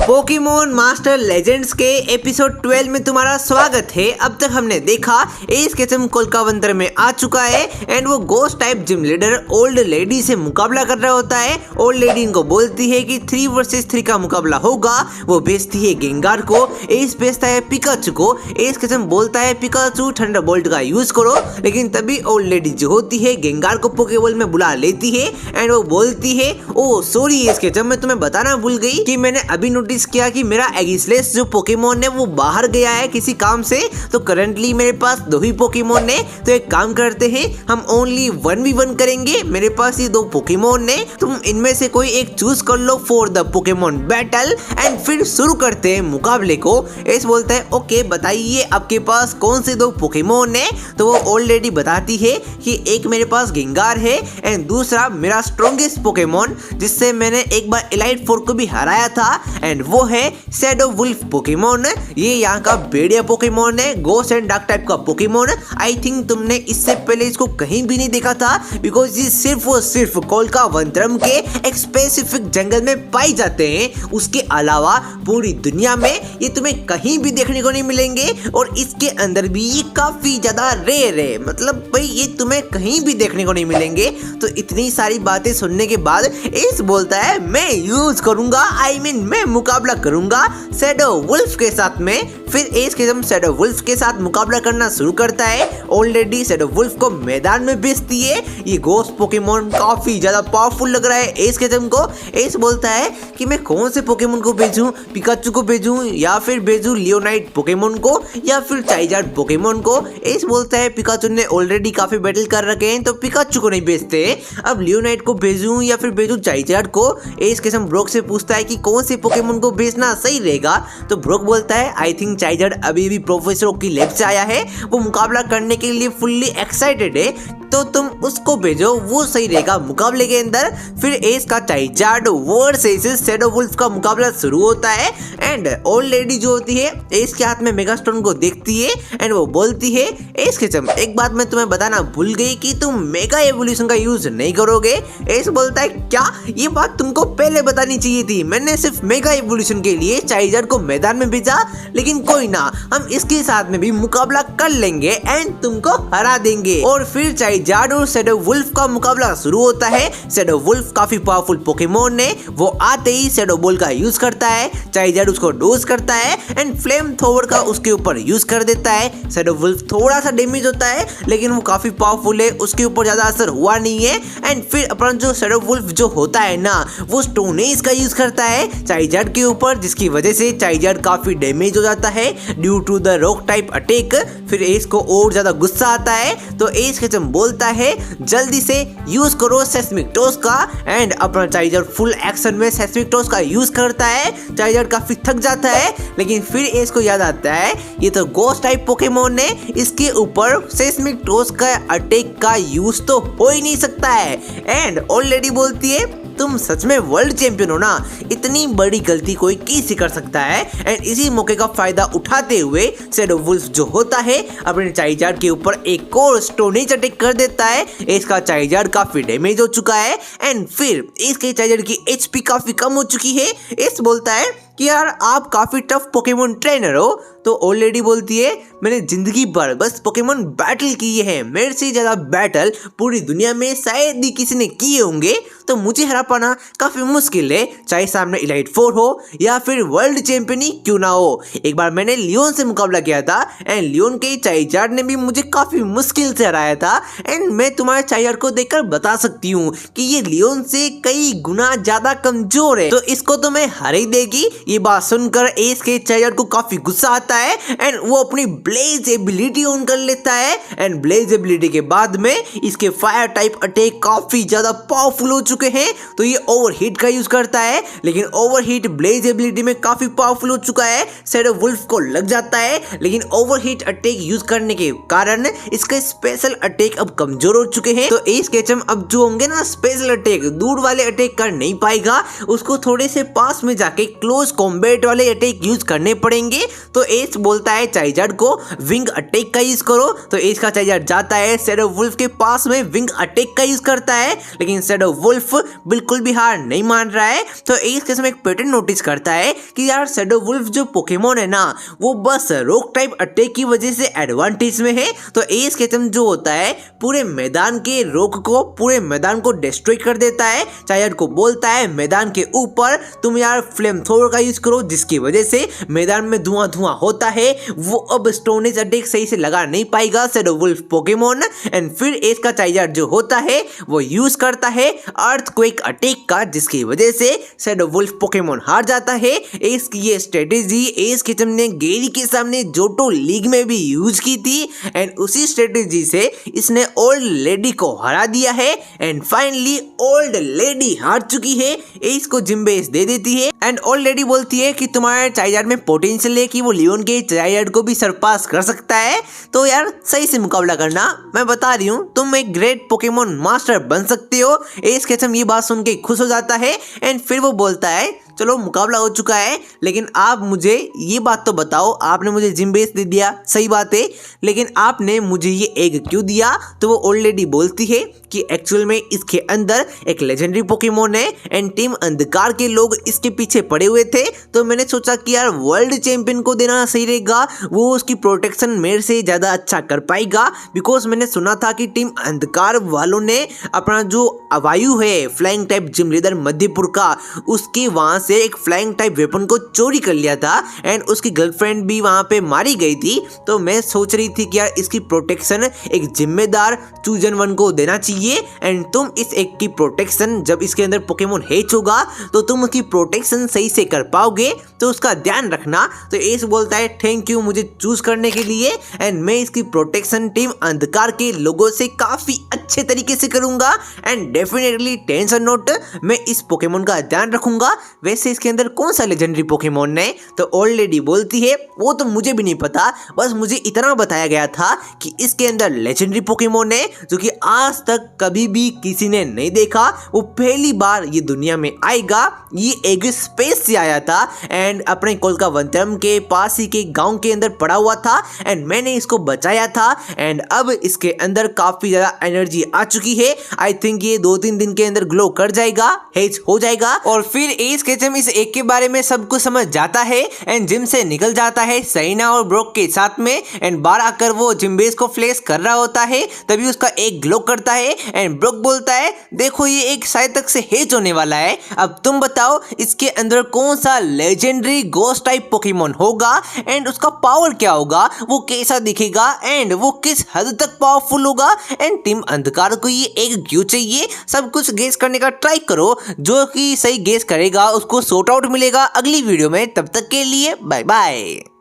Pokemon master legends के episode 12 में तुम्हारा स्वागत है। अब तक हमने देखा एस केचम कोलकावंतर में आ चुका है एंड वो ghost type gym leader old lady से मुकाबला कर रहा होता है। ओल्ड लेडी इनको बोलती है कि 3 वर्सेस 3 का मुकाबला होगा। वो भेजती है गेंगार को, एस भेजता है पिकाचू को। एस केचम बोलता है पिकाचू थंडरबोल्ट का यूज करो, लेकिन तभी ओल्ड लेडी जो होती है गेंगार को पोकेबॉल में बुला लेती है एंड वो बोलती है ओ सॉरी एस केचम, मैं तुम्हें बताना भूल गई कि मैंने अभी नोटिस किया कि मेरा एगिसलेस जो पोकेमोन है वो बाहर गया है किसी काम से। तो करंटली मेरे पास 2 ही पोकेमोन है। तो एक काम करते हैं, हम ओनली 1v1 करेंगे। मेरे पास ये 2 पोकेमोन है, तुम इनमें से कोई एक चूज कर लो for the Pokemon battle and फिर शुरू करते हैं मुकाबले को। एस बोलता है ओके बताइए आपके पास कौन से 2 पोकेमोन है। तो वो ओल्ड लेडी बताती है कि एक मेरे पास गेंगार है एंड दूसरा मेरा स्ट्रॉन्गेस्ट पोकेमोन जिससे मैंने एक बार एलाइट 4 को भी हराया था एंड वो है शैडो वुल्फ पोकेमोन। ये यहाँ का भेड़िया पोकेमोन है, गोस्ट एंड डार्क टाइप का पोकेमोन। आई थिंक तुमने इससे पहले इसको कहीं भी नहीं देखा था बिकॉज ये सिर्फ और सिर्फ कोलकावंतरम के एक स्पेसिफिक जंगल में पाई जाते हैं। उसके अलावा पूरी दुनिया में ये तुम्हें कहीं भी देखने को नहीं मिलेंगे और इसके अंदर भी ये काफी ज्यादा रेयर है। मतलब भाई ये तुम्हें कहीं भी देखने को नहीं मिलेंगे। तो इतनी सारी बातें सुनने के बाद एस बोलता है मैं यूज करूंगा, मैं मुकाबला करूंगा शैडो वुल्फ के साथ में। फिर एस केचम शैडो वुल्फ के साथ मुकाबला करना शुरू करता है। ओल्ड लेडी शैडो वुल्फ को मैदान में भेजती है। ये गोस्ट पोकेमोन काफी ज्यादा पावरफुल लग रहा है एस केचम को। एस बोलता है कि मैं कौन से पोकेमोन को भेजूं, पिकाचू को भेजूं या फिर भेजूं लियोनाइट पोकेमोन को या फिर चाइजार्ड पोकेमोन को। एस बोलता है पिकाचू ने ऑलरेडी काफी बैटल कर रखे हैं तो पिकाचू को नहीं भेजते। अब लियोनाइट को भेजूं या फिर भेजूं चाइजार्ड को। एस केचम ब्रोक से पूछता है कि कौन से पोकेमोन को भेजना सही रहेगा। तो ब्रोक बोलता है आई थिंक चाइजार्ड अभी भी प्रोफेसर की लैब से आया है, वो मुकाबला करने के लिए फुल्ली एक्साइटेड है, तो तुम उसको भेजो, वो सही रहेगा मुकाबले के अंदर। फिर एस का चाइजार्ड वर्सेस शैडो वुल्फ का मुकाबला शुरू होता है एंड ओल्ड लेडी जो होती है एस के हाथ में मेगास्टोन को देखती है एंड वो बोलती है एस केचम एक बात मैं तुम्हें बताना भूल गई कि तुम मेगा एवोल्यूशन का यूज नहीं करोगे। एस बोलता है क्या, ये बात तुमको पहले बतानी चाहिए थी, मैंने सिर्फ मेगा एवोल्यूशन के लिए चाइजार्ड को मैदान में भेजा, लेकिन कोई ना, हम इसके साथ में भी मुकाबला कर लेंगे एंड तुमको हरा देंगे। और फिर चाइजार्ड और शैडो वुल्फ का मुकाबला शुरू होता है। शैडो वुल्फ काफी पावरफुल पोकेमोन है, वो आते ही शैडो बॉल का यूज करता है, चाइजार्ड उसको डोज करता है एंड फ्लेम थ्रोवर का उसके ऊपर यूज कर देता है। शैडो वुल्फ थोड़ा सा डैमेज होता है लेकिन वो काफी पावरफुल है, उसके ऊपर ज्यादा असर हुआ नहीं है। एंड फिर अपना जो शैडो वुल्फ जो होता है ना वो स्टोन एज का यूज करता है चाइजार्ड के ऊपर, जिसकी वजह से चाइजार्ड काफी डैमेज हो जाता है due to the rock type attack. फिर एस को और ज्यादा गुस्सा आता है तो एस केचम बोलता है जल्दी से यूज करो सेस्मिक टॉस का एंड अपना चाइजार्ड फुल एक्शन में सेस्मिक टॉस का यूज करता है। चाइजार्ड काफी थक जाता है लेकिन फिर एस को याद आता है ये तो गोस्ट टाइप पोकेमोन है, इसके ऊपर सेस्मिक टॉस का अटैक का यूज तो हो ही नहीं सकता है। एंड ओल्ड लेडी बोलती है तुम सच में वर्ल्ड चैंपियन हो ना, इतनी बड़ी गलती कोई कैसे कर सकता है। एंड इसी मौके का फायदा उठाते हुए शैडो वुल्फ जो होता है अपने चाइजार्ड के ऊपर एक और स्टोनेज अटैक कर देता है। इसका चाइजार्ड काफी डैमेज हो चुका है एंड फिर इसके चाइजार्ड की एचपी काफी कम हो चुकी है। इस बोलता है कि यार आप काफी टफ पोकेमोन ट्रेनर हो। तो ओल्ड लेडी बोलती है मैंने जिंदगी भर बस पोकेमोन बैटल किए हैं, मेरे से ज्यादा बैटल पूरी दुनिया में शायद ही किसी ने किए होंगे, तो मुझे हरा पाना काफी मुश्किल है, चाहे सामने एलाइट 4 हो या फिर वर्ल्ड चैंपियन ही क्यों ना हो। एक बार मैंने लियोन से मुकाबला किया था एंड लियोन के चाइजार्ड ने भी मुझे काफी मुश्किल से हराया था एंड मैं तुम्हारे चाइजार्ड को देखकर बता सकती हूँ कि ये लियोन से कई गुना ज्यादा कमजोर है, तो इसको तो मैं हरा ही देगी। ये बात सुनकर एस के चाइजार्ड को काफी गुस्सा आता है एंड वो अपनी ब्लेज एबिलिटी ऑन कर लेता है एंड ब्लेज एबिलिटी के बाद में इसके फायर टाइप अटैक काफी ज्यादा पावरफुल हो चुके हैं तो ये ओवरहीट का यूज करता है, लेकिन ओवरहीट ब्लेज एबिलिटी में काफी पावरफुल हो चुका है। शैडो वुल्फ को लग जाता है लेकिन ओवरहीट अटैक यूज करने के कारण इसके स्पेशल अटैक अब कमजोर हो चुके हैं। तो एस केचम अब जो होंगे ना स्पेशल अटैक दूर वाले अटैक कर नहीं पाएगा, उसको थोड़े से पास में जाके क्लोज कॉम्बैट वाले अटैक यूज करने पड़ेंगे। तो एज बोलता है चाइजार्ड को विंग अटैक का यूज करो। तो एज का चाइजार्ड जाता है शैडो वुल्फ के पास में, विंग अटैक का यूज करता है, लेकिन शैडो वुल्फ बिल्कुल भी हार नहीं मान रहा है। तो एज के समय एक पैटर्न नोटिस करता है कि यार शैडो वुल्फ जो पोकेमोन है ना वो बस रॉक टाइप अटैक की वजह से एडवांटेज में है। तो एज केचम जो होता है पूरे मैदान के रॉक को, पूरे मैदान को डिस्ट्रॉय कर देता है। चाइजार्ड को बोलता है मैदान के ऊपर तुम यार फ्लेम थ्रोवर का यूज करो, जिसकी वजह से मैदान में धुआं धुआं होता है, वो अब स्टोनेज अटैक सही से लगा नहीं पाएगा शैडो वुल्फ पोकेमोन। एंड फिर एज का चाइजार्ड जो होता है वो यूज करता है अर्थक्वेक अटैक का, जिसकी वजह से शैडो वुल्फ पोकेमोन हार जाता है। एज की ये स्ट्रेटेजी एज केचम ने गेरी के सामने जोटो लीग में भी यूज की थी एंड उसी स्ट्रेटेजी से इसने ओल्ड लेडी को हरा दिया है। एंड फाइनली ओल्ड लेडी हार चुकी है, एज को जिम बेस दे देती है एंड ओल्ड लेडी बोलती है कि तुम्हारे चाइजार्ड में पोटेंशियल है कि वो लियोन के चाइजार्ड को भी सरपास कर सकता है। तो यार सही से मुकाबला करना, मैं बता रही हूँ तुम एक ग्रेट पोकेमोन मास्टर बन सकते हो। एज केचम ये बात सुन के खुश हो जाता है एंड फिर वो बोलता है चलो मुकाबला हो चुका है, लेकिन आप मुझे ये बात तो बताओ, आपने मुझे जिम बेस दे दिया, सही बात है, लेकिन आपने मुझे ये एग क्यों दिया? तो वो ओल्ड लेडी बोलती है कि एक्चुअल में इसके अंदर एक लेजेंडरी पोकेमोन है एंड टीम अंधकार के लोग इसके पीछे पड़े हुए थे, तो मैंने सोचा कि यार वर्ल्ड चैंपियन को देना सही रहेगा, वो उसकी प्रोटेक्शन मेरे से ज़्यादा अच्छा कर पाएगा। बिकॉज मैंने सुना था कि टीम अंधकार वालों ने अपना जो वायु है flying type gym leader Madhyapur का, उसके वहाँ से एक फ्लाइंग टाइप वेपन को चोरी कर लिया था एंड उसकी गर्लफ्रेंड भी वहाँ पे मारी गई थी। तो मैं सोच रही थी कि यार इसकी प्रोटेक्शन एक जिम्मेदार चूजन वन को देना चाहिए एंड तुम इस एक की प्रोटेक्शन, जब इसके अंदर पोकेमोन हैच होगा तो तुम उसकी प्रोटेक्शन सही से कर पाओगे, तो उसका ध्यान रखना। तो एस बोलता है थैंक यू मुझे चूज करने के लिए एंड मैं इसकी प्रोटेक्शन टीम अंधकार के लोगों से काफी अच्छे तरीके से करूंगा एंड डेफिनेटली टेंशन नोट, मैं इस पोकेमोन का ध्यान रखूंगा। वैसे इसके अंदर कौन सा लेजेंडरी पोकेमोन है? तो ओल्ड लेडी बोलती है वो तो मुझे भी नहीं पता, बस मुझे इतना बताया गया था कि इसके अंदर लेजेंडरी पोकेमोन है जो कि आज तक कभी भी किसी ने नहीं देखा, वो पहली बार ये दुनिया में आएगा। ये एक स्पेस से आया था एंड अपने कोलकावंतरम के पास ही के गांव के अंदर पड़ा हुआ था एंड मैंने इसको बचाया था एंड अब इसके अंदर काफी ज्यादा एनर्जी आ चुकी है। आई थिंक ये 2-3 दिन के अंदर ग्लो कर जाएगा, हेज हो जाएगा और फिर एज केचम इस एक के बारे में सब कुछ समझ जाता है एंड जिम से निकल जाता है सैना और ब्रोक के साथ में एंड बाहर आकर वो जिम बेस को फ्लेक्स कर रहा होता है, तभी उसका एक ग्लो करता है एंड ब्रोक बोलता है देखो ये एक शायद तक से हेज होने वाला है, अब तुम बताओ इसके अंदर कौन सा लेजेंडरी गोस्ट टाइप पोकेमोन होगा एंड उसका पावर क्या होगा, वो कैसा दिखेगा एंड वो किस हद तक पावरफुल होगा एंड टीम अंधकार को ये एक क्यों चाहिए। सब कुछ गेस करने का ट्राई करो, जो कि सही गेस करेगा उसको शॉर्ट आउट मिलेगा अगली वीडियो में। तब तक के लिए बाय बाय।